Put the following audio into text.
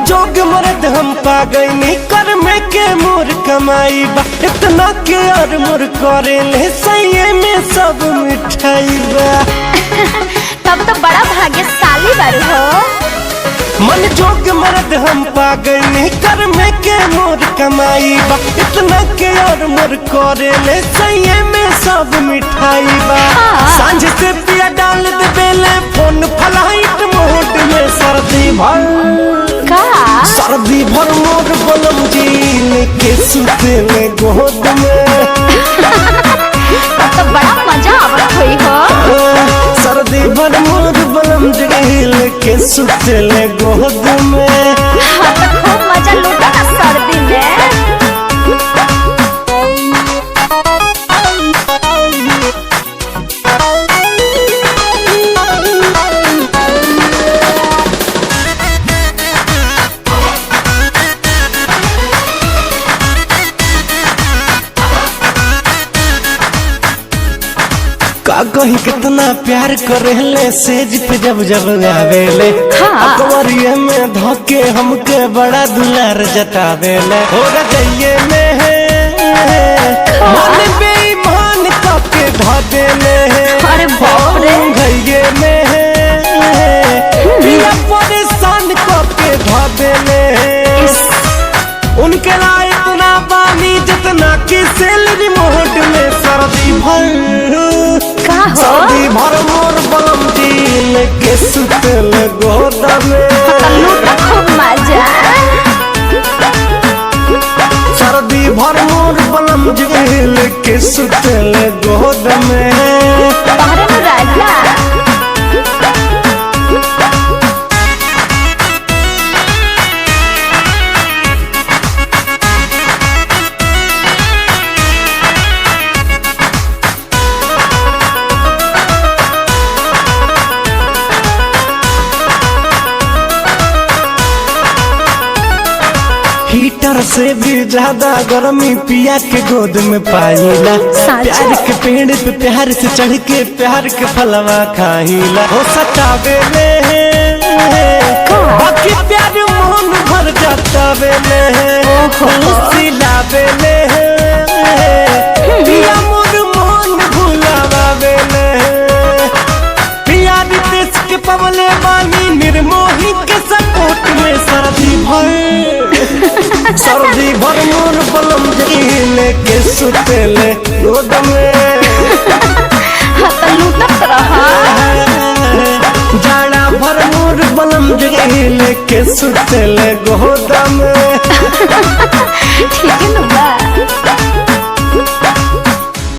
जोग मरद हम पा गई कर में के मोर कमाई बा इतना के और मोर करे ले सही में सब मिठाई बा। तब तो बड़ा भाग्यशाली बारू हो। मन जोग मरद हम पा गई कर में के मोर कमाई बा इतना के और मोर करे ले सही में सब मिठाई बा। सांझ से पिया डाल दे बेले फोन फ्लाइट मोड में सर्दी भर मोर बलम जी लेके सुते में गोद में। तो बड़ा मजा आवत हुई हो। सर्दी भर मोर बलम जी लेके सुते ले गोद में। तो खूब मजा लूटा ना सर्दी में। का कहीं कितना प्यार करेले सेज पे जब जब आवेले। अकबरिये में धोके हमके बड़ा दुलार जतावेले। हो रजइये में है मन बेईमान करके ढाबेले। अरे बाप रे। घइये में है पिया परेशान करके ढाबेले। उनके लाए इतना पानी जितना की सैलरी मोड में सर्दी भर मोर बलम जी लेके सुतल गोद में। खूब मजा। सर्दी भर मोर बलम जी लेके सुतल गोद में। राजा हीटर से भी ज्यादा गर्मी पिया के गोद में पाईला। प्यार के पेड़ पे प्यार से चढ़ के प्यार के फलवा खाईला। हो सतावे में बाकी प्यार मोहन भर जातावे में सिलावे में पिया मोर मोहन भुलावे में। पिया रितेश के पवले बानी निर्मोही के सपोर्ट में सर्दी भर मोर बलम जी लेके सुतेले गोद में। जाड़ा भर मोर बलम जी लेके सुतेले गोद में। ठीक है ना।